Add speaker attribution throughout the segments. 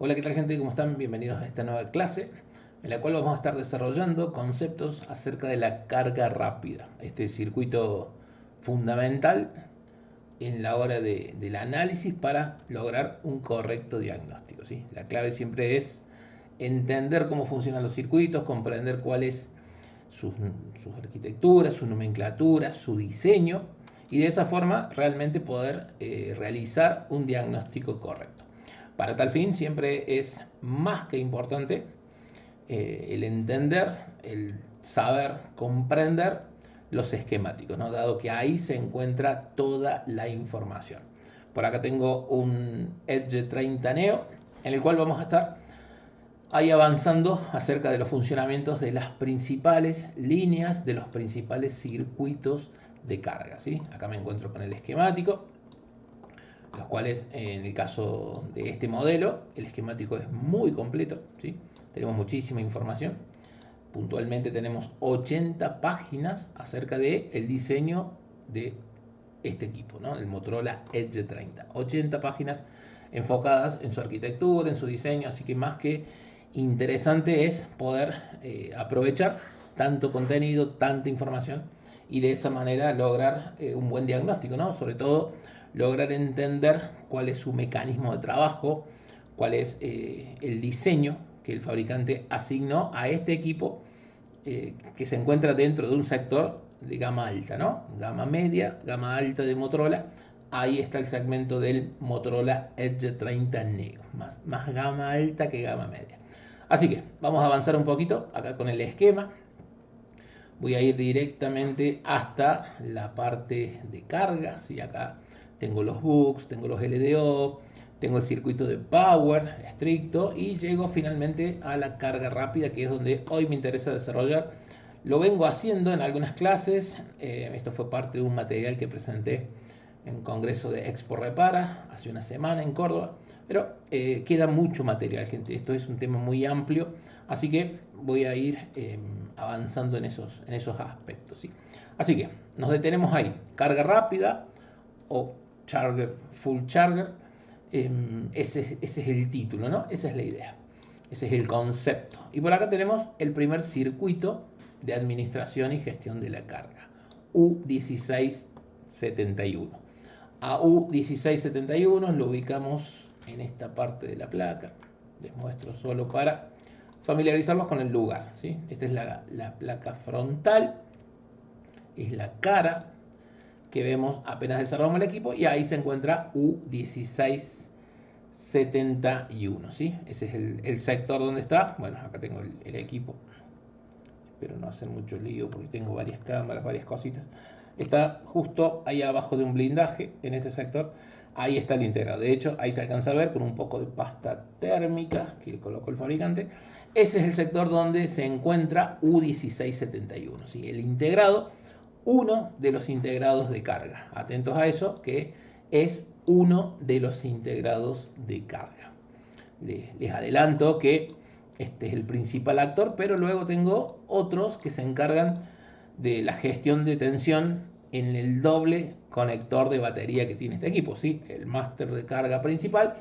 Speaker 1: Hola, ¿qué tal gente? ¿Cómo están? Bienvenidos a esta nueva clase en la cual vamos a estar desarrollando conceptos acerca de la carga rápida, este circuito fundamental en la hora del análisis para lograr un correcto diagnóstico, ¿sí? La clave siempre es entender cómo funcionan los circuitos, comprender cuál es sus, sus arquitecturas, su nomenclatura, su diseño y de esa forma realmente poder realizar un diagnóstico correcto. Para tal fin siempre es más que importante el entender, el saber, comprender los esquemáticos, ¿no? Dado que ahí se encuentra toda la información. Por acá tengo un Edge 30 Neo en el cual vamos a estar ahí avanzando acerca de los funcionamientos de las principales líneas, de los principales circuitos de carga, ¿sí? Acá me encuentro con el esquemático, los cuales en el caso de este modelo el esquemático es muy completo, ¿sí? Tenemos muchísima información. Puntualmente tenemos 80 páginas acerca del diseño de este equipo, ¿no? El Motorola Edge 30. 80 páginas enfocadas en su arquitectura, en su diseño, así que más que interesante es poder aprovechar tanto contenido, tanta información y de esa manera lograr un buen diagnóstico, ¿no? Sobre todo lograr entender cuál es su mecanismo de trabajo, cuál es el diseño que el fabricante asignó a este equipo que se encuentra dentro de un sector de gama alta, ¿no? Gama media, gama alta de Motorola. Ahí está el segmento del Motorola Edge 30 Neo, más gama alta que gama media. Así que vamos a avanzar un poquito acá con el esquema. Voy a ir directamente hasta la parte de carga. ¿Sí? Acá tengo los bugs, tengo los LDO, tengo el circuito de power estricto y llego finalmente a la carga rápida, que es donde hoy me interesa desarrollar. Lo vengo haciendo en algunas clases. Esto fue parte de un material que presenté en un congreso de Expo Repara hace una semana en Córdoba. Pero queda mucho material, gente. Esto es un tema muy amplio, así que voy a ir avanzando en esos aspectos. ¿Sí? Así que nos detenemos ahí. Carga rápida o charger, full charger. Ese es el título, ¿no? Esa es la idea. Ese es el concepto. Y por acá tenemos el primer circuito de administración y gestión de la carga. U1671. A U1671 lo ubicamos en esta parte de la placa. Les muestro solo para familiarizarlos con el lugar, ¿sí? Esta es la placa frontal, es la cara que vemos apenas desarrollamos el equipo y ahí se encuentra U1671, ¿sí? Ese es el sector donde está. Bueno, acá tengo el equipo. Espero no hacer mucho lío porque tengo varias cámaras, varias cositas. Está justo ahí abajo de un blindaje en este sector. Ahí está el integrado. De hecho, ahí se alcanza a ver con un poco de pasta térmica que le colocó el fabricante. Ese es el sector donde se encuentra U1671, ¿sí? El integrado, uno de los integrados de carga. Atentos a eso, que es uno de los integrados de carga. Les adelanto que este es el principal actor, pero luego tengo otros que se encargan de la gestión de tensión en el doble conector de batería que tiene este equipo, ¿sí? El máster de carga principal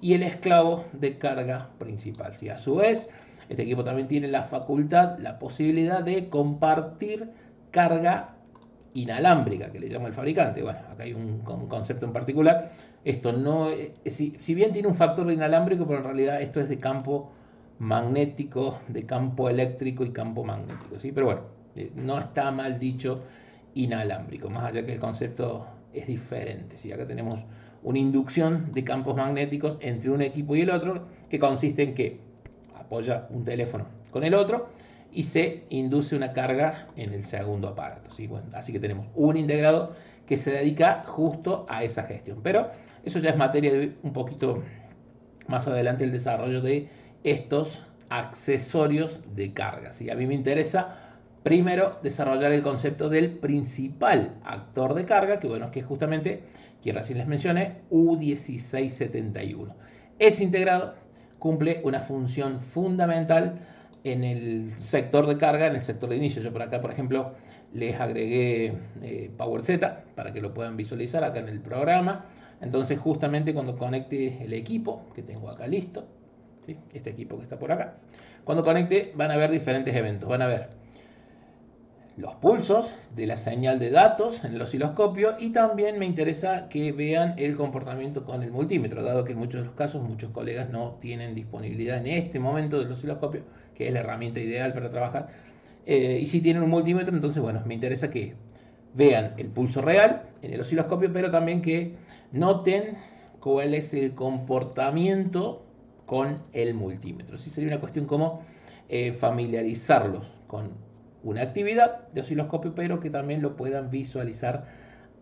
Speaker 1: y el esclavo de carga principal, ¿sí? A su vez, este equipo también tiene la facultad, la posibilidad de compartir carga inalámbrica, que le llama el fabricante. Bueno, acá hay un concepto en particular. Esto no si bien tiene un factor de inalámbrico, pero en realidad esto es de campo magnético, de campo eléctrico y campo magnético, ¿sí? Pero bueno, no está mal dicho inalámbrico, más allá que el concepto es diferente, ¿sí? Acá tenemos una inducción de campos magnéticos entre un equipo y el otro, que consiste en que apoya un teléfono con el otro y se induce una carga en el segundo aparato, ¿sí? Bueno, así que tenemos un integrado que se dedica justo a esa gestión, pero eso ya es materia de un poquito más adelante el desarrollo de estos accesorios de carga, ¿sí? A mí me interesa primero desarrollar el concepto del principal actor de carga, que bueno, que es justamente, que recién les mencioné, U1671. Ese integrado cumple una función fundamental en el sector de carga, en el sector de inicio. Yo por acá, por ejemplo, les agregué PowerZ para que lo puedan visualizar acá en el programa. Entonces, justamente cuando conecte el equipo, que tengo acá listo, ¿sí? Este equipo que está por acá. Cuando conecte van a ver diferentes eventos. Van a ver los pulsos de la señal de datos en el osciloscopio y también me interesa que vean el comportamiento con el multímetro, dado que en muchos de los casos muchos colegas no tienen disponibilidad en este momento del osciloscopio, que es la herramienta ideal para trabajar. Y si tienen un multímetro, entonces bueno, me interesa que vean el pulso real en el osciloscopio, pero también que noten cuál es el comportamiento con el multímetro. Sí, sería una cuestión como familiarizarlos con una actividad de osciloscopio, pero que también lo puedan visualizar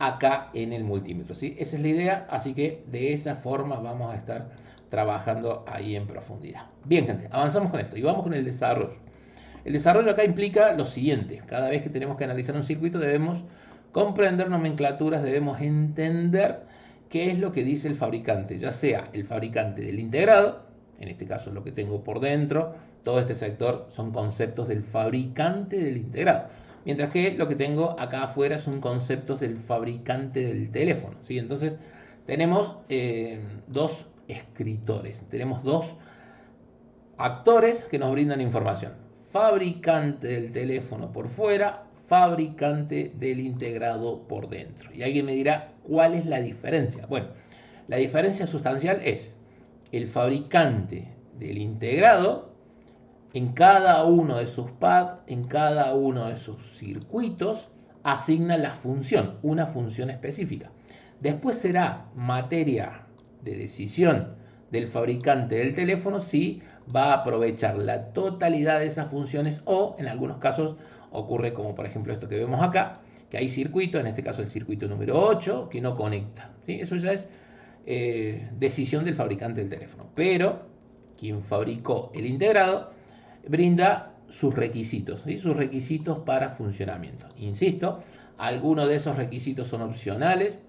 Speaker 1: acá en el multímetro, ¿sí? Esa es la idea, así que de esa forma vamos a estar trabajando ahí en profundidad. Bien, gente, avanzamos con esto y vamos con el desarrollo. El desarrollo acá implica lo siguiente: cada vez que tenemos que analizar un circuito debemos comprender nomenclaturas, debemos entender qué es lo que dice el fabricante, ya sea el fabricante del integrado, en este caso lo que tengo por dentro, todo este sector son conceptos del fabricante del integrado, mientras que lo que tengo acá afuera son conceptos del fabricante del teléfono, ¿sí? Entonces tenemos dos escritores, tenemos dos actores que nos brindan información: fabricante del teléfono por fuera, fabricante del integrado por dentro. Y alguien me dirá, ¿cuál es la diferencia? Bueno, la diferencia sustancial es el fabricante del integrado en cada uno de sus pads, en cada uno de sus circuitos, asigna la función, una función específica. Después será materia de decisión del fabricante del teléfono si va a aprovechar la totalidad de esas funciones o en algunos casos ocurre como por ejemplo esto que vemos acá, que hay circuitos, en este caso el circuito número 8, que no conecta, ¿sí? Eso ya es decisión del fabricante del teléfono, pero quien fabricó el integrado brinda sus requisitos, ¿sí? Sus requisitos para funcionamiento. Insisto, algunos de esos requisitos son opcionales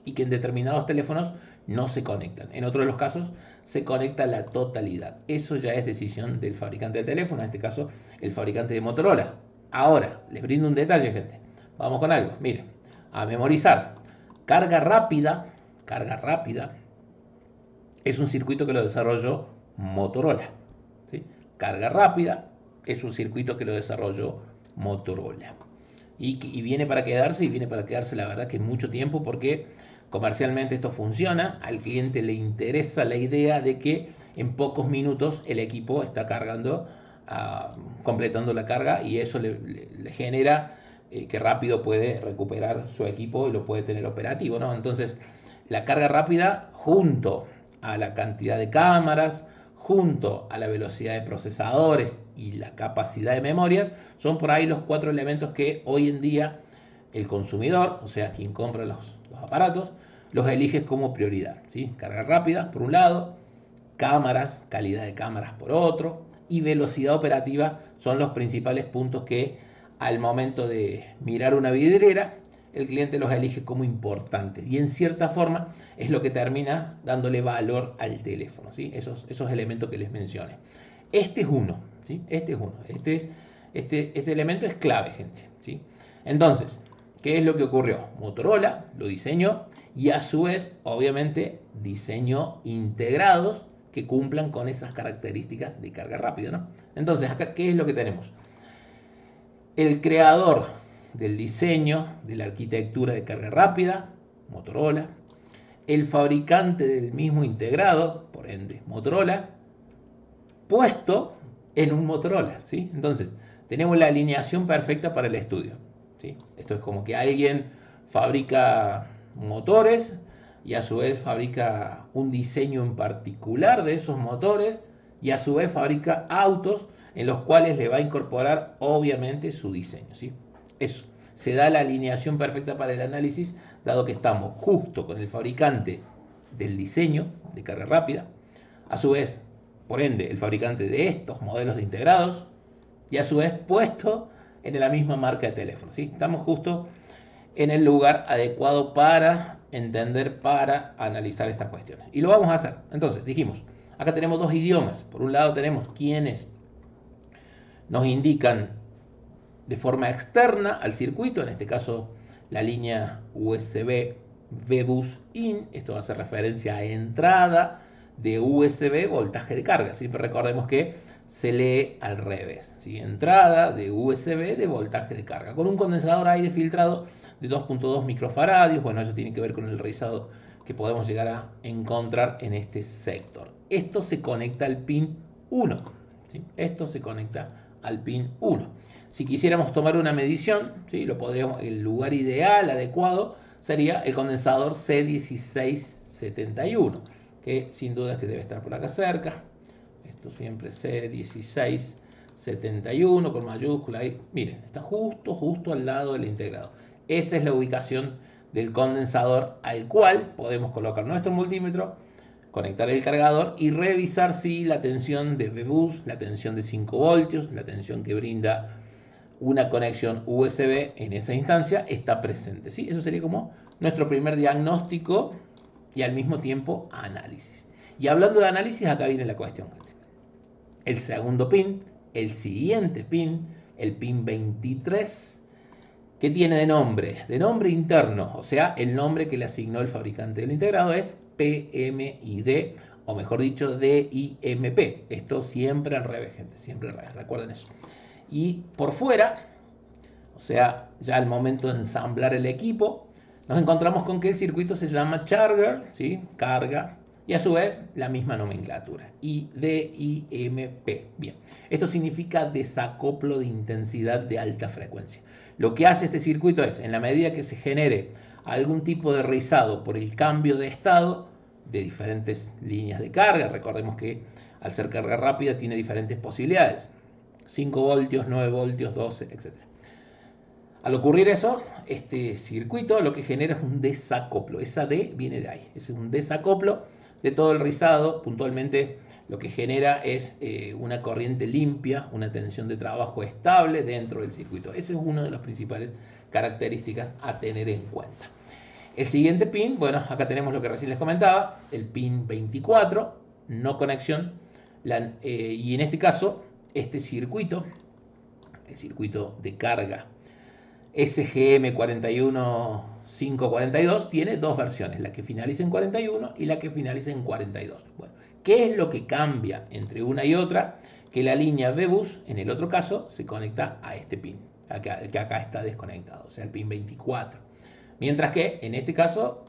Speaker 1: y que en determinados teléfonos no se conectan. En otros de los casos se conecta la totalidad. Eso ya es decisión del fabricante del teléfono, en este caso el fabricante de Motorola. Ahora, les brindo un detalle, gente. Vamos con algo. Miren, a memorizar. Carga rápida, es un circuito que lo desarrolló Motorola, ¿sí? Carga rápida es un circuito que lo desarrolló Motorola. Y viene para quedarse, y viene para quedarse la verdad que mucho tiempo, porque comercialmente esto funciona, al cliente le interesa la idea de que en pocos minutos el equipo está cargando, completando la carga, y eso le genera que rápido puede recuperar su equipo y lo puede tener operativo, ¿no? Entonces, la carga rápida junto a la cantidad de cámaras, junto a la velocidad de procesadores y la capacidad de memorias, son por ahí los cuatro elementos que hoy en día el consumidor, o sea, quien compra los aparatos, los elige como prioridad, ¿sí? Carga rápida, por un lado, cámaras, calidad de cámaras por otro, y velocidad operativa son los principales puntos que al momento de mirar una vidriera, el cliente los elige como importantes. Y en cierta forma es lo que termina dándole valor al teléfono, ¿sí? Esos elementos que les mencioné. Este es uno, ¿sí? Este es uno. Este elemento es clave, gente, ¿sí? Entonces, ¿qué es lo que ocurrió? Motorola lo diseñó y a su vez, obviamente, diseñó integrados que cumplan con esas características de carga rápida, ¿no? Entonces, acá, ¿qué es lo que tenemos? El creador del diseño de la arquitectura de carga rápida, Motorola. El fabricante del mismo integrado, por ende, Motorola, puesto en un Motorola, ¿sí? Entonces, tenemos la alineación perfecta para el estudio, ¿sí? Esto es como que alguien fabrica motores y a su vez fabrica un diseño en particular de esos motores y a su vez fabrica autos en los cuales le va a incorporar obviamente su diseño, ¿sí? Eso, se da la alineación perfecta para el análisis, dado que estamos justo con el fabricante del diseño de carga rápida, a su vez, por ende, el fabricante de estos modelos de integrados y a su vez puesto en la misma marca de teléfono, ¿sí? Estamos justo en el lugar adecuado para entender, para analizar estas cuestiones. Y lo vamos a hacer. Entonces, dijimos, acá tenemos dos idiomas. Por un lado tenemos quienes nos indican de forma externa al circuito, en este caso la línea USB VBus IN, esto va a hacer referencia a entrada de USB, voltaje de carga. Siempre recordemos que se lee al revés, ¿sí? Entrada de USB de voltaje de carga. Con un condensador aire filtrado de 2.2 microfaradios. Bueno, eso tiene que ver con el rizado que podemos llegar a encontrar en este sector. Esto se conecta al pin 1. ¿Sí? Esto se conecta al pin 1. Si quisiéramos tomar una medición, ¿sí? Lo podríamos, el lugar ideal, adecuado, sería el condensador C1671, que sin duda es que debe estar por acá cerca. Esto siempre C1671 con mayúscula ahí. Miren, está justo al lado del integrado. Esa es la ubicación del condensador al cual podemos colocar nuestro multímetro, conectar el cargador y revisar si la tensión de B-Bus, la tensión de 5 voltios, la tensión que brinda una conexión USB en esa instancia está presente, ¿sí? Eso sería como nuestro primer diagnóstico y al mismo tiempo análisis. Y hablando de análisis, acá viene la cuestión. El segundo pin, el siguiente pin, el pin 23, ¿qué tiene de nombre? De nombre interno, o sea, el nombre que le asignó el fabricante del integrado es PMID, o mejor dicho, DIMP. Esto siempre al revés, gente, siempre al revés, recuerden eso. Y por fuera, o sea, ya al momento de ensamblar el equipo, nos encontramos con que el circuito se llama charger, ¿sí? Carga, y a su vez la misma nomenclatura, DIMP. Bien, esto significa desacoplo de intensidad de alta frecuencia. Lo que hace este circuito es, en la medida que se genere algún tipo de rizado por el cambio de estado de diferentes líneas de carga, recordemos que al ser carga rápida tiene diferentes posibilidades, 5 voltios, 9 voltios, 12, etc. Al ocurrir eso, este circuito lo que genera es un desacoplo. Esa D viene de ahí. Es un desacoplo de todo el rizado. Puntualmente lo que genera es una corriente limpia, una tensión de trabajo estable dentro del circuito. Esa es una de las principales características a tener en cuenta. El siguiente pin, bueno, acá tenemos lo que recién les comentaba, el pin 24, no conexión. Y en este caso, este circuito, el circuito de carga SGM 41542, tiene dos versiones, la que finaliza en 41 y la que finaliza en 42. Bueno, ¿qué es lo que cambia entre una y otra? Que la línea B-Bus, en el otro caso, se conecta a este pin, que acá está desconectado, o sea, el pin 24. Mientras que, en este caso,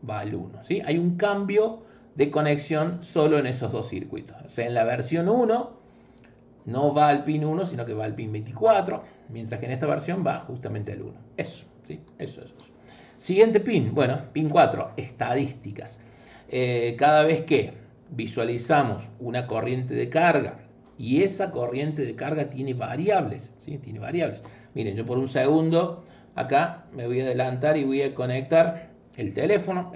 Speaker 1: va al 1. ¿Sí? Hay un cambio de conexión solo en esos dos circuitos. O sea, en la versión 1 no va al pin 1, sino que va al pin 24, mientras que en esta versión va justamente al 1. Eso, ¿sí? Eso. Siguiente pin, bueno, pin 4, estadísticas. Cada vez que visualizamos una corriente de carga y esa corriente de carga tiene variables, ¿sí? Tiene variables. Miren, yo por un segundo acá me voy a adelantar y voy a conectar el teléfono,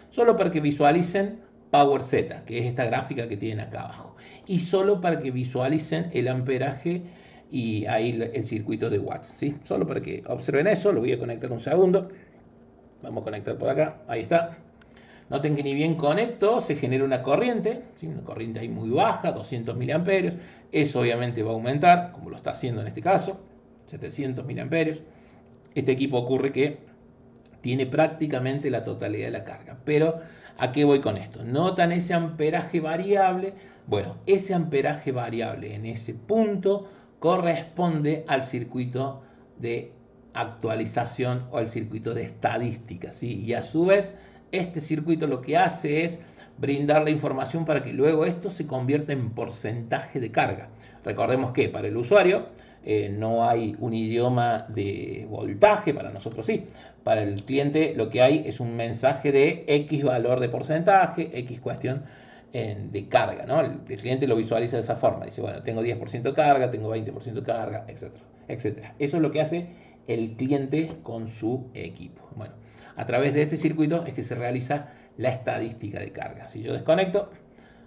Speaker 1: solo para que visualicen Power Z, que es esta gráfica que tienen acá abajo. Y solo para que visualicen el amperaje y ahí el circuito de watts, ¿sí? Solo para que observen eso, lo voy a conectar un segundo. Vamos a conectar por acá, ahí está. Noten que ni bien conecto, se genera una corriente, ¿sí? Una corriente ahí muy baja, 200 miliamperios. Eso obviamente va a aumentar, como lo está haciendo en este caso, 700 miliamperios. Este equipo ocurre que tiene prácticamente la totalidad de la carga. Pero, ¿a qué voy con esto? ¿Notan ese amperaje variable? Bueno, ese amperaje variable en ese punto corresponde al circuito de actualización o al circuito de estadística, ¿sí? Y a su vez, este circuito lo que hace es brindar la información para que luego esto se convierta en porcentaje de carga. Recordemos que para el usuario no hay un idioma de voltaje, para nosotros sí. Para el cliente lo que hay es un mensaje de X valor de porcentaje, X cuestión de carga, ¿no? El cliente lo visualiza de esa forma. Dice, bueno, tengo 10% de carga, tengo 20% de carga, etcétera, etcétera. Eso es lo que hace el cliente con su equipo. Bueno, a través de este circuito es que se realiza la estadística de carga. Si yo desconecto,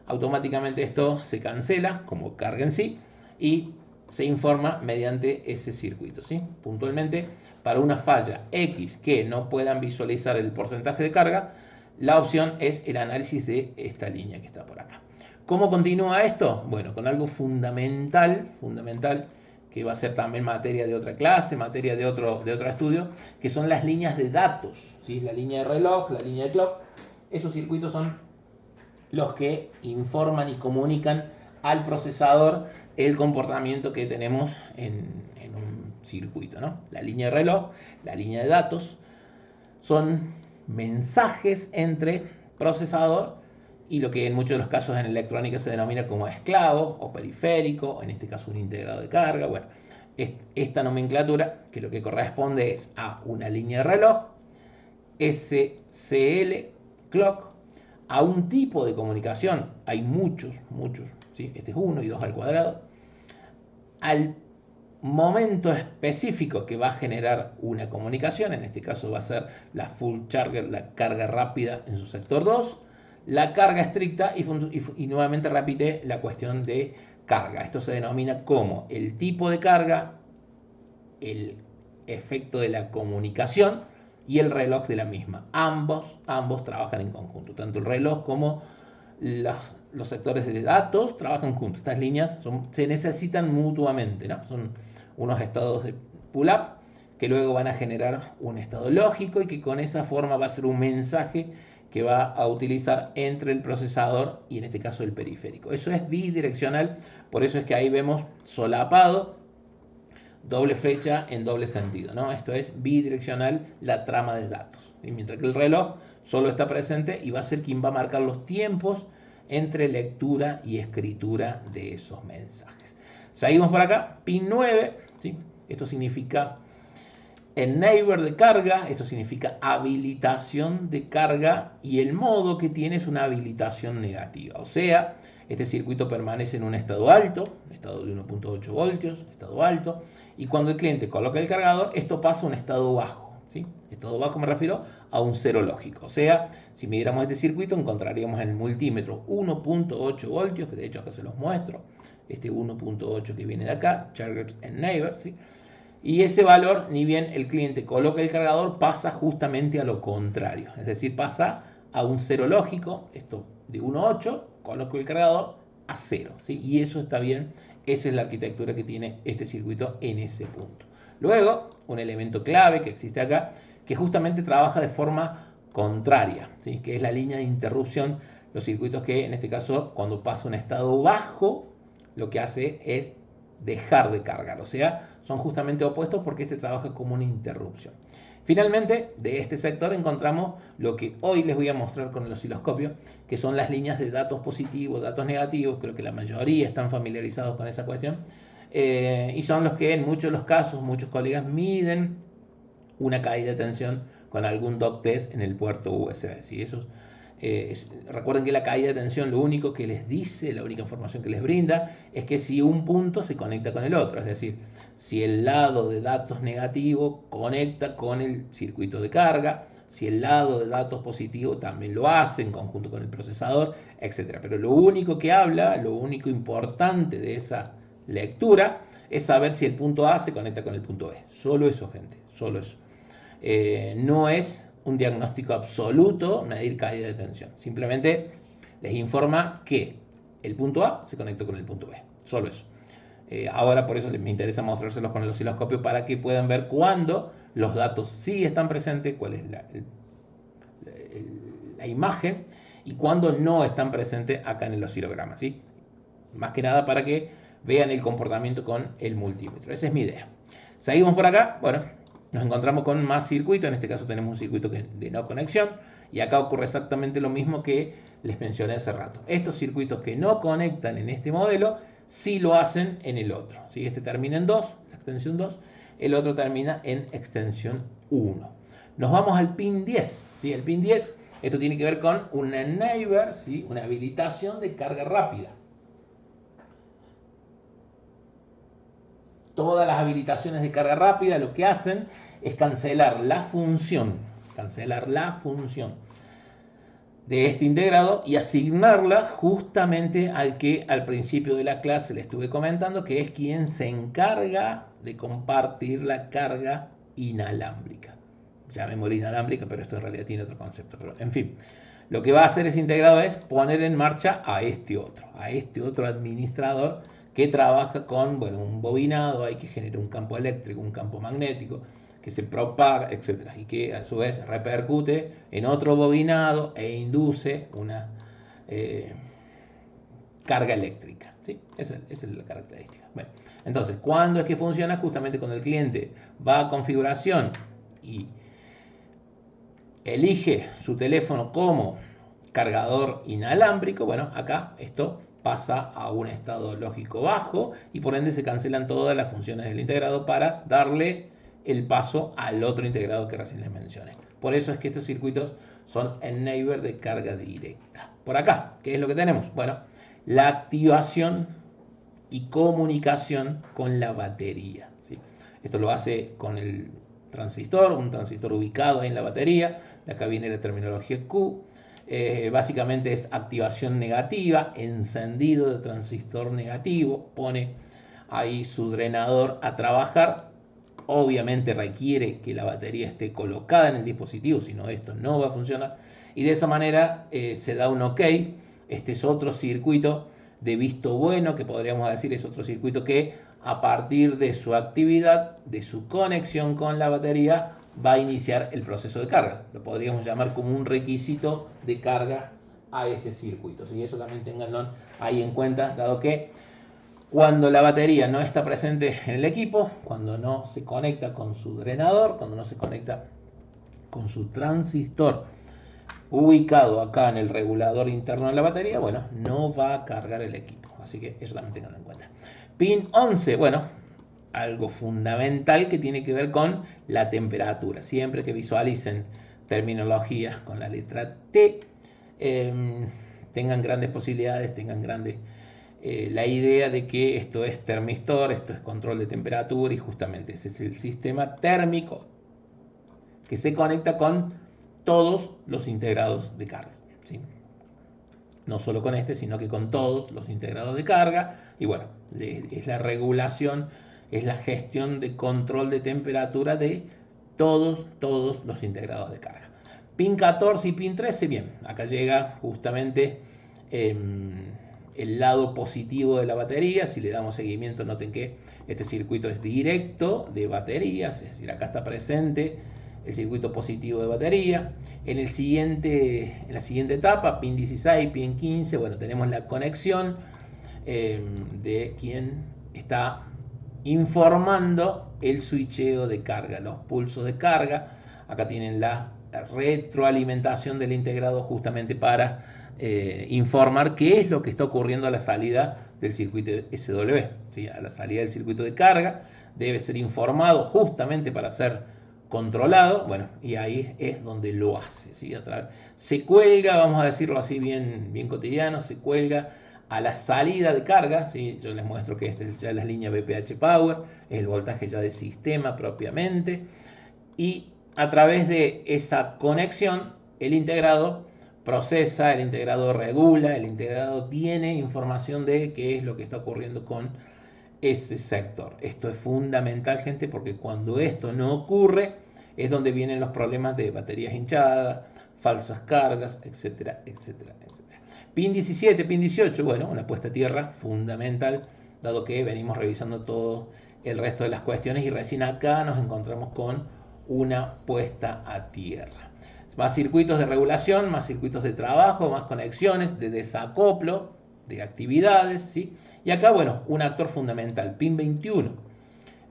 Speaker 1: automáticamente esto se cancela como carga en sí y se informa mediante ese circuito, ¿sí? Puntualmente, para una falla X que no puedan visualizar el porcentaje de carga, la opción es el análisis de esta línea que está por acá. ¿Cómo continúa esto? Bueno, con algo fundamental, que va a ser también materia de otra clase, materia de otro estudio, que son las líneas de datos, ¿sí? La línea de reloj, la línea de clock. Esos circuitos son los que informan y comunican al procesador el comportamiento que tenemos en un circuito, ¿no? La línea de reloj, la línea de datos, son mensajes entre procesador y lo que en muchos de los casos en electrónica se denomina como esclavo o periférico, o en este caso un integrado de carga. Bueno, esta nomenclatura que lo que corresponde es a una línea de reloj, SCL, clock, a un tipo de comunicación, hay muchos, ¿sí? Este es 1 y 2 al cuadrado, al momento específico que va a generar una comunicación, en este caso va a ser la full charger, la carga rápida en su sector 2, la carga estricta y nuevamente repite la cuestión de carga. Esto se denomina como el tipo de carga, el efecto de la comunicación y el reloj de la misma. Ambos trabajan en conjunto, tanto el reloj como los sectores de datos trabajan juntos. Estas líneas se necesitan mutuamente, ¿no? Son unos estados de pull-up que luego van a generar un estado lógico y que con esa forma va a ser un mensaje que va a utilizar entre el procesador y en este caso el periférico. Eso es bidireccional, por eso es que ahí vemos solapado, doble flecha en doble sentido, ¿no? Esto es bidireccional la trama de datos. ¿Sí? Mientras que el reloj solo está presente y va a ser quien va a marcar los tiempos entre lectura y escritura de esos mensajes. Seguimos por acá, pin 9, ¿sí? Esto significa enable de carga, esto significa habilitación de carga y el modo que tiene es una habilitación negativa, o sea, este circuito permanece en un estado alto, estado de 1.8 voltios, estado alto, y cuando el cliente coloca el cargador, esto pasa a un estado bajo, ¿sí? Estado bajo me refiero a un cero lógico, o sea, si midiéramos este circuito encontraríamos en el multímetro 1.8 voltios, que de hecho acá se los muestro, este 1.8 que viene de acá, Charger Enable, ¿sí? Y ese valor, ni bien el cliente coloca el cargador, pasa justamente a lo contrario. Es decir, pasa a un cero lógico, esto de 1.8, coloco el cargador a 0. ¿Sí? Y eso está bien, esa es la arquitectura que tiene este circuito en ese punto. Luego, un elemento clave que existe acá, que justamente trabaja de forma contraria, ¿sí? Que es la línea de interrupción, los circuitos que en este caso cuando pasa un estado bajo, lo que hace es dejar de cargar, o sea, son justamente opuestos porque este trabaja como una interrupción. Finalmente, de este sector encontramos lo que hoy les voy a mostrar con el osciloscopio, que son las líneas de datos positivos, datos negativos, creo que la mayoría están familiarizados con esa cuestión, y son los que en muchos de los casos, muchos colegas miden una caída de tensión con algún dock test en el puerto USB. ¿Sí? Recuerden que la caída de tensión lo único que les dice, la única información que les brinda, es que si un punto se conecta con el otro, es decir, si el lado de datos negativo conecta con el circuito de carga, si el lado de datos positivo también lo hace en conjunto con el procesador, etc. Pero lo único que habla, lo único importante de esa lectura es saber si el punto A se conecta con el punto B. Solo eso, gente, solo eso. No es un diagnóstico absoluto medir caída de tensión. Simplemente les informa que el punto A se conecta con el punto B. Solo eso. Ahora por eso me interesa mostrárselos con el osciloscopio para que puedan ver cuándo los datos sí están presentes, cuál es la imagen y cuándo no están presentes acá en el oscilograma. ¿Sí? Más que nada para que vean el comportamiento con el multímetro. Esa es mi idea. Seguimos por acá. Bueno, nos encontramos con más circuitos. En este caso tenemos un circuito de no conexión. Y acá ocurre exactamente lo mismo que les mencioné hace rato. Estos circuitos que no conectan en este modelo, sí lo hacen en el otro. ¿Sí? Este termina en 2, la extensión 2. El otro termina en extensión 1. Nos vamos al pin 10. ¿Sí? El pin 10, esto tiene que ver con un enabler, ¿sí? Una habilitación de carga rápida. Todas las habilitaciones de carga rápida lo que hacen es cancelar la función de este integrado y asignarla justamente al que al principio de la clase le estuve comentando, que es quien se encarga de compartir la carga inalámbrica. Llamémosla inalámbrica, pero esto en realidad tiene otro concepto. Pero, en fin, lo que va a hacer ese integrado es poner en marcha a este otro administrador que trabaja con, bueno, un bobinado, hay que generar un campo eléctrico, un campo magnético, que se propaga, etc. Y que a su vez repercute en otro bobinado e induce una eh, carga eléctrica, ¿sí? Esa es la característica. Bueno, entonces, ¿cuándo es que funciona? Justamente cuando el cliente va a configuración y elige su teléfono como cargador inalámbrico. Bueno, acá esto pasa a un estado lógico bajo y por ende se cancelan todas las funciones del integrado para darle el paso al otro integrado que recién les mencioné. Por eso es que estos circuitos son enabler de carga directa. Por acá, ¿qué es lo que tenemos? Bueno, la activación y comunicación con la batería, ¿sí? Esto lo hace con el transistor, un transistor ubicado ahí en la batería. De acá viene la terminología Q. Básicamente es activación negativa, encendido de transistor negativo, pone ahí su drenador a trabajar. Obviamente requiere que la batería esté colocada en el dispositivo, si no esto no va a funcionar. Y de esa manera se da un OK. Este es otro circuito de visto bueno, que podríamos decir es otro circuito que a partir de su actividad, de su conexión con la batería, va a iniciar el proceso de carga. Lo podríamos llamar como un requisito de carga a ese circuito. Y eso también tenganlo ahí en cuenta, dado que cuando la batería no está presente en el equipo, cuando no se conecta con su drenador, cuando no se conecta con su transistor ubicado acá en el regulador interno de la batería, bueno, no va a cargar el equipo. Así que eso también tenganlo en cuenta. Pin 11, bueno, algo fundamental que tiene que ver con la temperatura. Siempre que visualicen terminologías con la letra T, tengan grandes posibilidades, tengan la idea de que esto es termistor, esto es control de temperatura y justamente ese es el sistema térmico que se conecta con todos los integrados de carga, ¿sí? No solo con este, sino que con todos los integrados de carga. Y bueno, es la regulación, es la gestión de control de temperatura de todos los integrados de carga. Pin 14 y pin 13, bien, acá llega justamente el lado positivo de la batería. Si le damos seguimiento, noten que este circuito es directo de baterías, es decir, acá está presente el circuito positivo de batería. En la siguiente etapa, pin 16, pin 15, bueno, tenemos la conexión de quien está informando el switcheo de carga, los pulsos de carga. Acá tienen la retroalimentación del integrado justamente para informar qué es lo que está ocurriendo a la salida del circuito SW, ¿sí? A la salida del circuito de carga debe ser informado justamente para ser controlado. Bueno, y ahí es donde lo hace, ¿sí? Se cuelga, vamos a decirlo así bien cotidiano, se cuelga a la salida de carga, ¿sí? Yo les muestro que esta ya es la línea BPH Power, es el voltaje ya de sistema propiamente, y a través de esa conexión el integrado procesa, el integrado regula, el integrado tiene información de qué es lo que está ocurriendo con ese sector. Esto es fundamental, gente, porque cuando esto no ocurre es donde vienen los problemas de baterías hinchadas, falsas cargas, etcétera, etcétera, etcétera. Pin 17, pin 18, bueno, una puesta a tierra fundamental, dado que venimos revisando todo el resto de las cuestiones y recién acá nos encontramos con una puesta a tierra. Más circuitos de regulación, más circuitos de trabajo, más conexiones, de desacoplo, de actividades, ¿sí? Y acá, bueno, un actor fundamental, pin 21.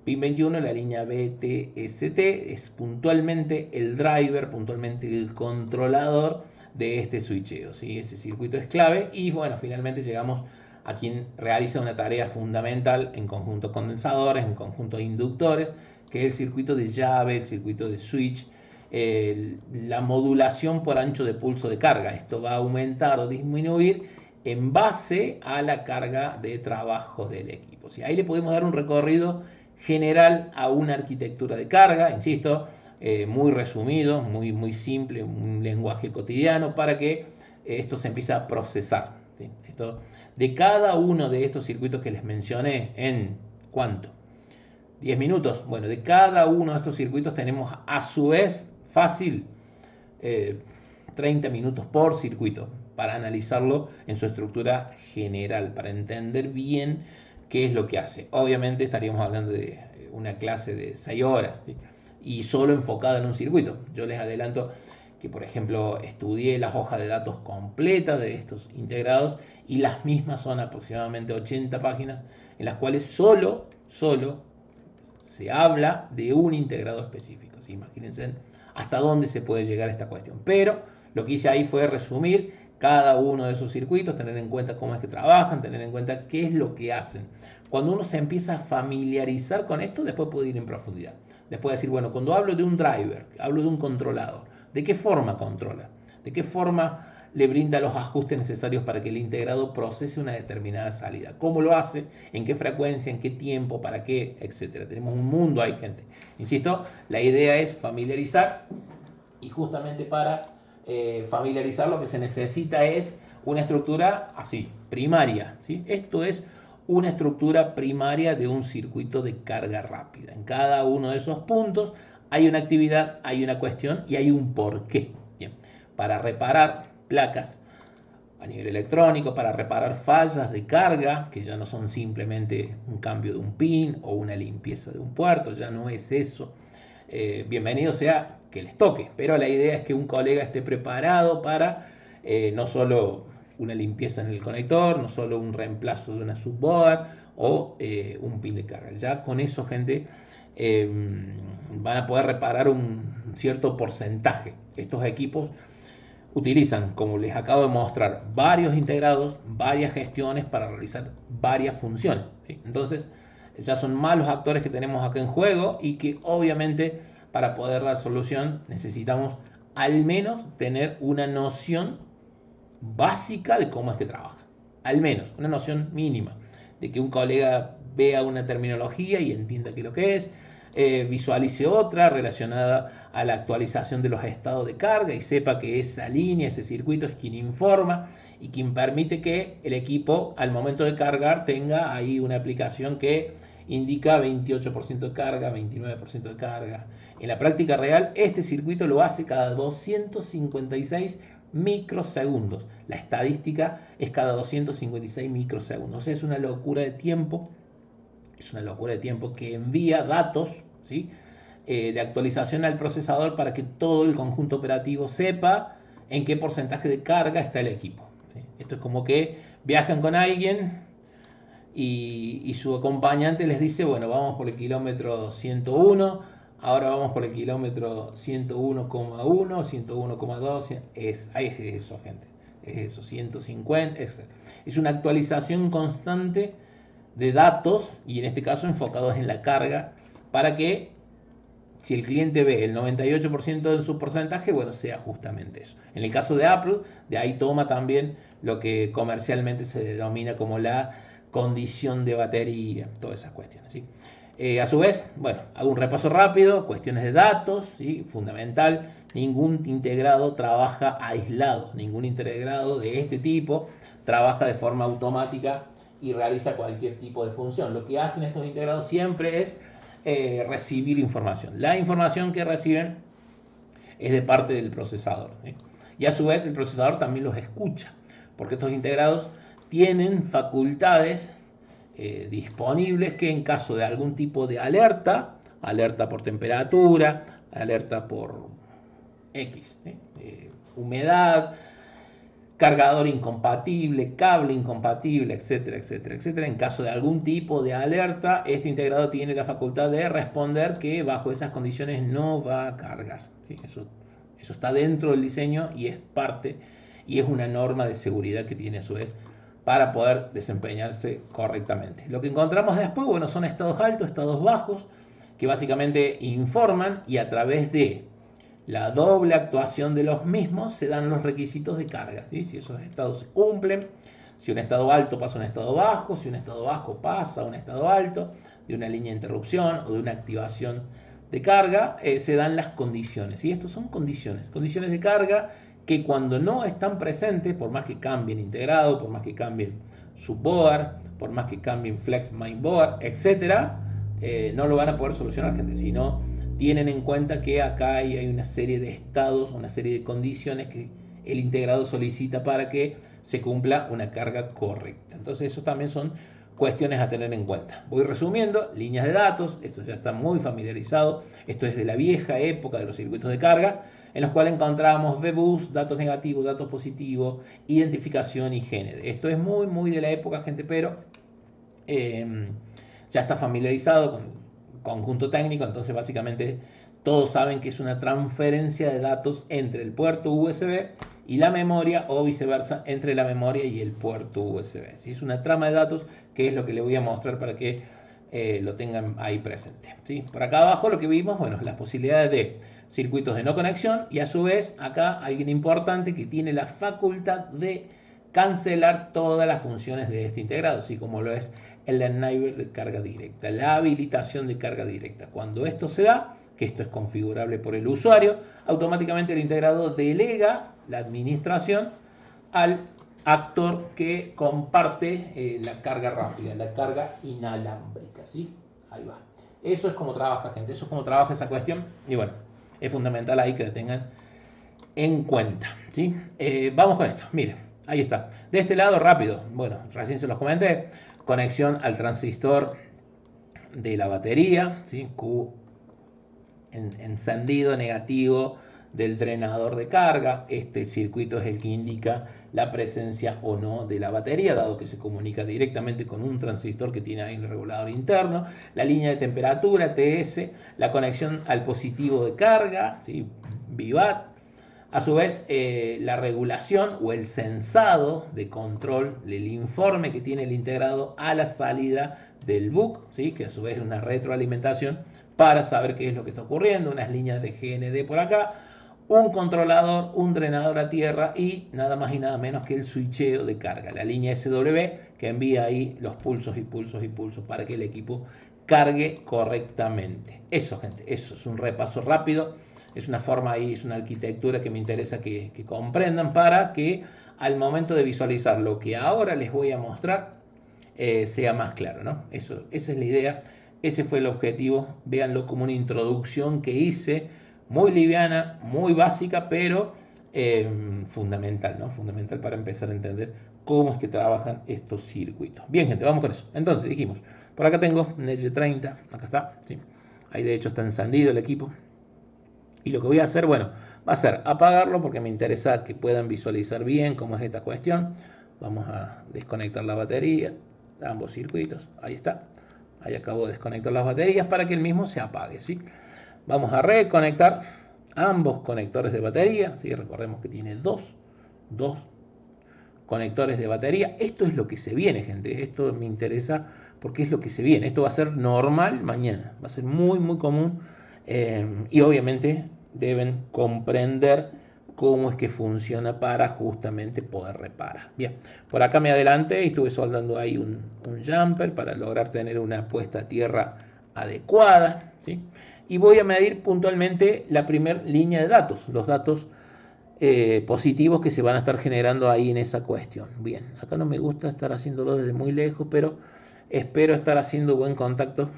Speaker 1: Pin 21, la línea BTST, es puntualmente el driver, puntualmente el controlador de este switcheo, ¿sí? Ese circuito es clave y, bueno, finalmente llegamos a quien realiza una tarea fundamental en conjunto condensadores, en conjunto inductores, que es el circuito de llave, el circuito de switch, la modulación por ancho de pulso de carga. Esto va a aumentar o disminuir en base a la carga de trabajo del equipo. ¿Sí? Ahí le podemos dar un recorrido general a una arquitectura de carga, insisto, muy resumido, muy simple, un lenguaje cotidiano para que esto se empiece a procesar. ¿Sí? Esto, de cada uno de estos circuitos que les mencioné, ¿en cuánto? 10 minutos. Bueno, de cada uno de estos circuitos tenemos a su vez fácil 30 minutos por circuito para analizarlo en su estructura general, para entender bien qué es lo que hace. Obviamente estaríamos hablando de una clase de 6 horas, ¿sí? Y solo enfocada en un circuito. Yo les adelanto que por ejemplo estudié las hojas de datos completas de estos integrados y las mismas son aproximadamente 80 páginas en las cuales solo se habla de un integrado específico. ¿Sí? Imagínense hasta dónde se puede llegar a esta cuestión. Pero lo que hice ahí fue resumir cada uno de esos circuitos, tener en cuenta cómo es que trabajan, tener en cuenta qué es lo que hacen. Cuando uno se empieza a familiarizar con esto, después puede ir en profundidad. Después decir, bueno, cuando hablo de un driver, hablo de un controlador, ¿de qué forma controla? ¿De qué forma le brinda los ajustes necesarios para que el integrado procese una determinada salida? ¿Cómo lo hace? ¿En qué frecuencia? ¿En qué tiempo? ¿Para qué? Etcétera. Tenemos un mundo ahí, gente. Insisto, la idea es familiarizar y justamente para familiarizar lo que se necesita es una estructura así, primaria. ¿Sí? Esto es una estructura primaria de un circuito de carga rápida. En cada uno de esos puntos hay una actividad, hay una cuestión y hay un porqué. Bien, para reparar placas a nivel electrónico, para reparar fallas de carga, que ya no son simplemente un cambio de un pin o una limpieza de un puerto, ya no es eso. Bienvenido sea que les toque, pero la idea es que un colega esté preparado para no solo una limpieza en el conector, no solo un reemplazo de una subboard o un pin de carga. Ya con eso, gente, van a poder reparar un cierto porcentaje. Estos equipos utilizan, como les acabo de mostrar, varios integrados, varias gestiones para realizar varias funciones. ¿Sí? Entonces, ya son más los actores que tenemos acá en juego y que obviamente para poder dar solución necesitamos al menos tener una noción básica de cómo es que trabaja. Al menos, una noción mínima de que un colega vea una terminología y entienda qué es lo que es, visualice otra relacionada a la actualización de los estados de carga y sepa que esa línea, ese circuito es quien informa y quien permite que el equipo al momento de cargar tenga ahí una aplicación que indica 28% de carga, 29% de carga. En la práctica real, este circuito lo hace cada 256 microsegundos. La estadística es cada 256 microsegundos. Es una locura de tiempo. Es una locura de tiempo que envía datos, ¿sí? De actualización al procesador para que todo el conjunto operativo sepa en qué porcentaje de carga está el equipo. ¿Sí? Esto es como que viajan con alguien y su acompañante les dice, bueno, vamos por el kilómetro 101, ahora vamos por el kilómetro 101,1, 101,2, es eso, gente, es eso, 150, es una actualización constante de datos y en este caso enfocados en la carga para que si el cliente ve el 98% de su porcentaje, bueno, sea justamente eso. En el caso de Apple, de ahí toma también lo que comercialmente se denomina como la condición de batería, todas esas cuestiones. ¿Sí? A su vez, bueno, hago un repaso rápido, cuestiones de datos, ¿sí? Fundamental, ningún integrado trabaja aislado, ningún integrado de este tipo trabaja de forma automática y realiza cualquier tipo de función. Lo que hacen estos integrados siempre es recibir información. La información que reciben es de parte del procesador. ¿Sí? Y a su vez el procesador también los escucha, porque estos integrados tienen facultades disponibles que en caso de algún tipo de alerta, alerta por temperatura, alerta por X, humedad, cargador incompatible, cable incompatible, etcétera, etcétera, etcétera. En caso de algún tipo de alerta, este integrado tiene la facultad de responder que bajo esas condiciones no va a cargar. ¿Sí? Eso está dentro del diseño y es parte y es una norma de seguridad que tiene a su vez para poder desempeñarse correctamente. Lo que encontramos después, bueno, son estados altos, estados bajos, que básicamente informan y a través de la doble actuación de los mismos se dan los requisitos de carga. ¿Sí? Si esos estados se cumplen, si un estado alto pasa a un estado bajo, si un estado bajo pasa a un estado alto, de una línea de interrupción o de una activación de carga, se dan las condiciones. Y estos son condiciones, condiciones de carga que cuando no están presentes, por más que cambien integrado, por más que cambien subboard, por más que cambien flex mainboard, etc., no lo van a poder solucionar, gente, sino tienen en cuenta que acá hay una serie de estados, una serie de condiciones que el integrado solicita para que se cumpla una carga correcta. Entonces, eso también son cuestiones a tener en cuenta. Voy resumiendo, líneas de datos, esto ya está muy familiarizado, esto es de la vieja época de los circuitos de carga, en los cuales encontramos VBus, datos negativos, datos positivos, identificación y GND. Esto es muy de la época, gente, pero ya está familiarizado con el conjunto técnico, entonces básicamente todos saben que es una transferencia de datos entre el puerto USB y la memoria, o viceversa, entre la memoria y el puerto USB. ¿Sí? Es una trama de datos, que es lo que les voy a mostrar para que lo tengan ahí presente. ¿Sí? Por acá abajo lo que vimos, bueno, las posibilidades de circuitos de no conexión, y a su vez acá alguien importante que tiene la facultad de cancelar todas las funciones de este integrado, así como lo es el enable de carga directa, la habilitación de carga directa. Cuando esto se da, que esto es configurable por el usuario, automáticamente el integrado delega la administración al actor que comparte la carga rápida, la carga inalámbrica, ¿sí? Ahí va. Eso es como trabaja, gente, eso es como trabaja esa cuestión, y bueno, es fundamental ahí que la tengan en cuenta, ¿sí? Vamos con esto, miren, ahí está. De este lado, rápido, bueno, recién se los comenté, conexión al transistor de la batería, ¿sí? Q encendido negativo del drenador de carga. Este circuito es el que indica la presencia o no de la batería, dado que se comunica directamente con un transistor que tiene ahí el regulador interno. La línea de temperatura, TS, la conexión al positivo de carga, ¿sí? VIVAT. A su vez, la regulación o el sensado de control del informe que tiene el integrado a la salida del BUC, ¿sí? Que a su vez es una retroalimentación para saber qué es lo que está ocurriendo, unas líneas de GND por acá, un controlador, un drenador a tierra y nada más y nada menos que el switcheo de carga, la línea SW que envía ahí los pulsos y pulsos y pulsos para que el equipo cargue correctamente. Eso, gente, eso es un repaso rápido, es una forma ahí, es una arquitectura que me interesa que comprendan para que al momento de visualizar lo que ahora les voy a mostrar sea más claro, ¿no? Eso, esa es la idea. Ese fue el objetivo, véanlo como una introducción que hice, muy liviana, muy básica, pero fundamental, ¿no? Fundamental para empezar a entender cómo es que trabajan estos circuitos. Bien, gente, vamos con eso. Entonces, dijimos, por acá tengo Nedge 30, acá está, ¿sí? Ahí de hecho está encendido el equipo. Y lo que voy a hacer, bueno, va a ser apagarlo porque me interesa que puedan visualizar bien cómo es esta cuestión. Vamos a desconectar la batería de ambos circuitos, ahí está. Ahí acabo de desconectar las baterías para que el mismo se apague, ¿sí? Vamos a reconectar ambos conectores de batería, ¿sí? Recordemos que tiene dos conectores de batería. Esto es lo que se viene, gente. Esto me interesa porque es lo que se viene. Esto va a ser normal mañana. Va a ser muy común. Y obviamente deben comprender cómo es que funciona para justamente poder reparar. Bien, por acá me adelanté y estuve soldando ahí un jumper para lograr tener una puesta a tierra adecuada, ¿sí? Y voy a medir puntualmente la primera línea de datos, los datos positivos que se van a estar generando ahí en esa cuestión. Bien, acá no me gusta estar haciéndolo desde muy lejos, pero espero estar haciendo buen contacto.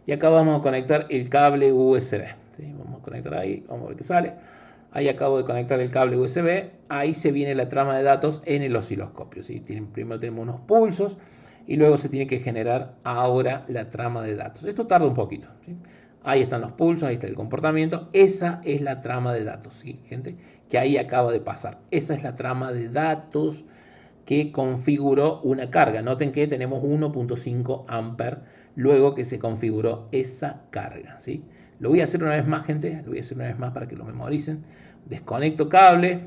Speaker 1: Y acá vamos a conectar el cable USB, ¿sí? Vamos a conectar ahí, vamos a ver qué sale. Ahí acabo de conectar el cable USB. Ahí se viene la trama de datos en el osciloscopio, ¿sí? Primero tenemos unos pulsos y luego se tiene que generar ahora la trama de datos. Esto tarda un poquito, ¿sí? Ahí están los pulsos, ahí está el comportamiento. Esa es la trama de datos, ¿sí, gente? Que ahí acaba de pasar. Esa es la trama de datos que configuró una carga. Noten que tenemos 1.5 amper luego que se configuró esa carga, ¿sí? Lo voy a hacer una vez más, gente. Lo voy a hacer una vez más para que lo memoricen. Desconecto cable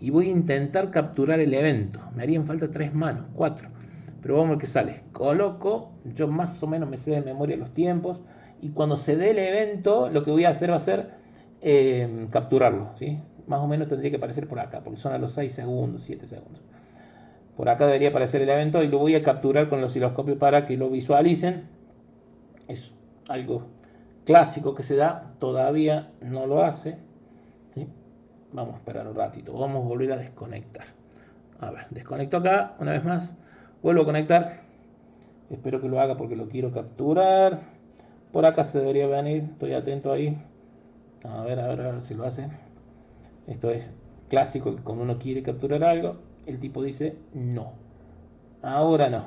Speaker 1: y voy a intentar capturar el evento. Me harían falta 3 manos, 4. Pero vamos a ver qué sale. Coloco, yo más o menos me sé de memoria los tiempos. Y cuando se dé el evento, lo que voy a hacer va a ser capturarlo, ¿sí? Más o menos tendría que aparecer por acá, porque son a los 6 segundos, 7 segundos. Por acá debería aparecer el evento y lo voy a capturar con el osciloscopio para que lo visualicen. Es algo clásico que se da, todavía no lo hace, ¿sí? Vamos a esperar un ratito, vamos a volver a desconectar. A ver, desconecto acá, una vez más, vuelvo a conectar. Espero que lo haga porque lo quiero capturar. Por acá se debería venir, estoy atento ahí. A ver si lo hace. Esto es clásico, que cuando uno quiere capturar algo, el tipo dice no. Ahora no.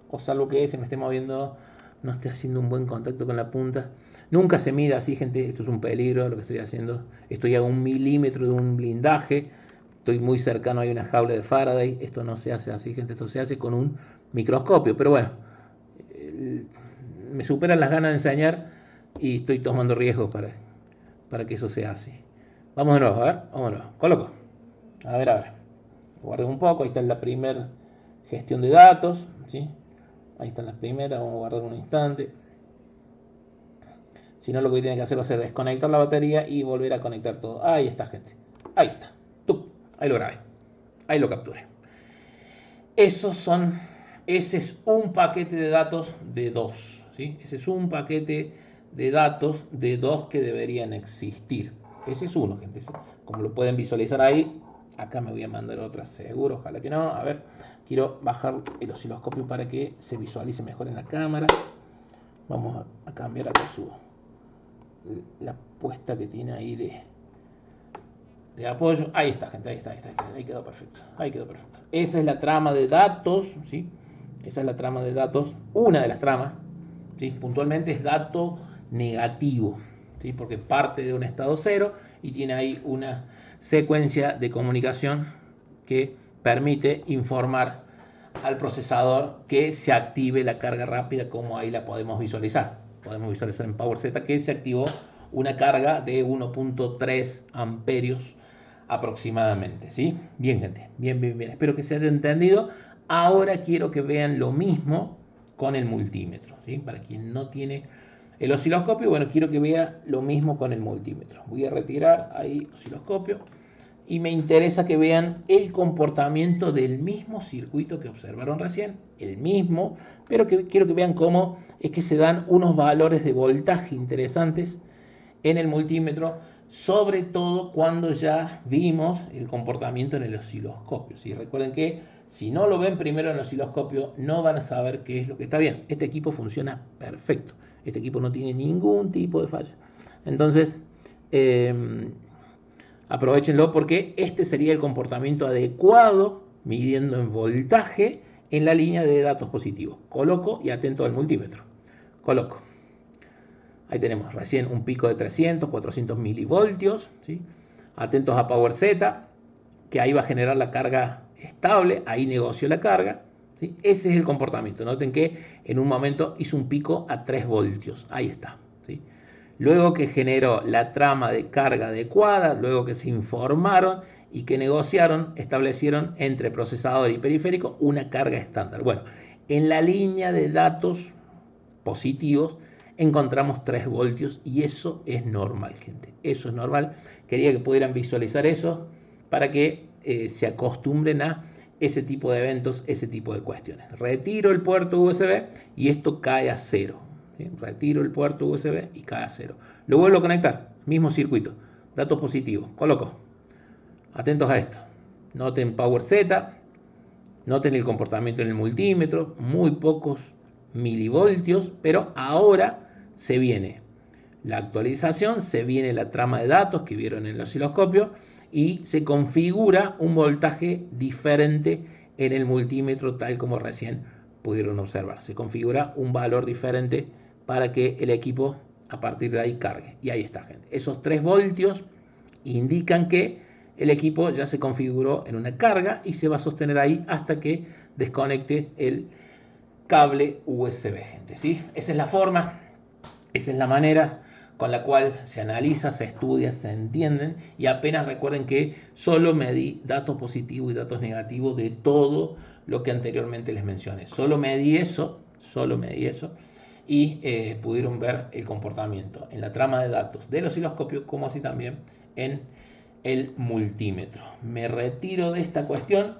Speaker 1: O salvo que se me esté moviendo, no esté haciendo un buen contacto con la punta. Nunca se mide así, gente, esto es un peligro lo que estoy haciendo. Estoy a 1 milímetro de un blindaje, estoy muy cercano a una jaula de Faraday. Esto no se hace así, gente, esto se hace con un microscopio. Pero bueno, me superan las ganas de enseñar y estoy tomando riesgos para que eso sea así. Vamos de nuevo, a ver, vamos de nuevo. Coloco. A ver. Guardé un poco, ahí está la primera gestión de datos, ¿sí? Ahí están las primeras, vamos a guardar un instante. Si no, lo que tiene que hacer va a ser desconectar la batería y volver a conectar todo. Ahí está, gente. Ahí está. Ahí lo grabé. Ahí lo capturé. Ese es un paquete de datos de 2. ¿Sí? Ese es un paquete de datos de 2 que deberían existir. Ese es uno, gente. Como lo pueden visualizar ahí, acá me voy a mandar otra seguro, ojalá que no. A ver, quiero bajar el osciloscopio para que se visualice mejor en la cámara. Vamos a cambiar acá la puesta que tiene ahí de apoyo. Ahí está, gente, ahí quedó perfecto. Esa es la trama de datos, ¿sí? Esa es la trama de datos, una de las tramas, ¿sí? Puntualmente es dato negativo, ¿sí? Porque parte de un estado cero y tiene ahí una secuencia de comunicación que permite informar al procesador que se active la carga rápida, como ahí la podemos visualizar. Podemos visualizar en PowerZ que se activó una carga de 1.3 amperios aproximadamente, ¿sí? Bien, gente, bien. Espero que se haya entendido. Ahora quiero que vean lo mismo con el multímetro, ¿sí? Para quien no tiene el osciloscopio, bueno, quiero que vea lo mismo con el multímetro. Voy a retirar ahí osciloscopio y me interesa que vean el comportamiento del mismo circuito que observaron recién, el mismo, pero quiero que vean cómo es que se dan unos valores de voltaje interesantes en el multímetro, sobre todo cuando ya vimos el comportamiento en el osciloscopio. ¿Sí? Recuerden que si no lo ven primero en el osciloscopio, no van a saber qué es lo que está bien. Este equipo funciona perfecto. Este equipo no tiene ningún tipo de falla. Entonces, aprovechenlo porque este sería el comportamiento adecuado midiendo en voltaje en la línea de datos positivos. Coloco y atento al multímetro. Coloco. Ahí tenemos recién un pico de 300, 400 milivoltios, ¿sí? Atentos a PowerZ, que ahí va a generar la carga estable, ahí negoció la carga, ¿sí? Ese es el comportamiento. Noten que en un momento hizo un pico a 3 voltios, ahí está, ¿sí? Luego que generó la trama de carga adecuada, luego que se informaron y que negociaron, establecieron entre procesador y periférico una carga estándar. Bueno, en la línea de datos positivos encontramos 3 voltios y eso es normal, gente. Eso es normal. Quería que pudieran visualizar eso para que se acostumbren a ese tipo de eventos, ese tipo de cuestiones. Retiro el puerto USB y esto cae a 0. ¿Sí? Retiro el puerto USB y cae a 0. Lo vuelvo a conectar, mismo circuito, datos positivos, coloco. Atentos a esto. Noten PowerZ, noten el comportamiento en el multímetro, muy pocos milivoltios, pero ahora se viene la actualización, se viene la trama de datos que vieron en el osciloscopio y se configura un voltaje diferente en el multímetro tal como recién pudieron observar. Se configura un valor diferente para que el equipo a partir de ahí cargue. Y ahí está, gente. Esos 3 voltios indican que el equipo ya se configuró en una carga y se va a sostener ahí hasta que desconecte el cable USB, gente, ¿sí? Esa es la forma, esa es la manera con la cual se analiza, se estudia, se entienden y apenas recuerden que solo medí datos positivos y datos negativos de todo lo que anteriormente les mencioné. Solo medí eso y pudieron ver el comportamiento en la trama de datos del osciloscopio como así también en el multímetro. Me retiro de esta cuestión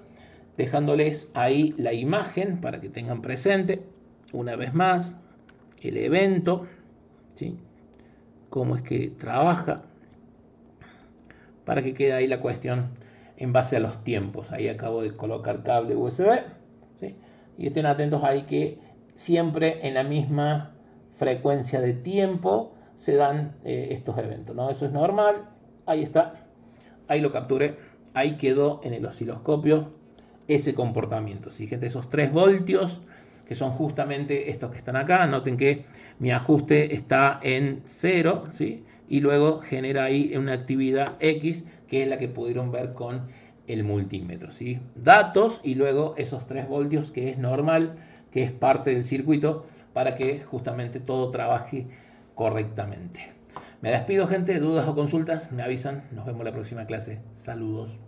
Speaker 1: dejándoles ahí la imagen para que tengan presente una vez más el evento, ¿sí? Cómo es que trabaja, para que quede ahí la cuestión en base a los tiempos. Ahí acabo de colocar cable USB, ¿sí? Y estén atentos ahí que siempre en la misma frecuencia de tiempo se dan estos eventos, ¿no? Eso es normal. Ahí está, ahí lo capturé, ahí quedó en el osciloscopio ese comportamiento. ¿Sí, gente? Esos 3 voltios que son justamente estos que están acá. Noten que mi ajuste está en 0, ¿sí? Y luego genera ahí una actividad X, que es la que pudieron ver con el multímetro, ¿sí? Datos y luego esos 3 voltios, que es normal, que es parte del circuito, para que justamente todo trabaje correctamente. Me despido, gente. Dudas o consultas, me avisan. Nos vemos en la próxima clase. Saludos.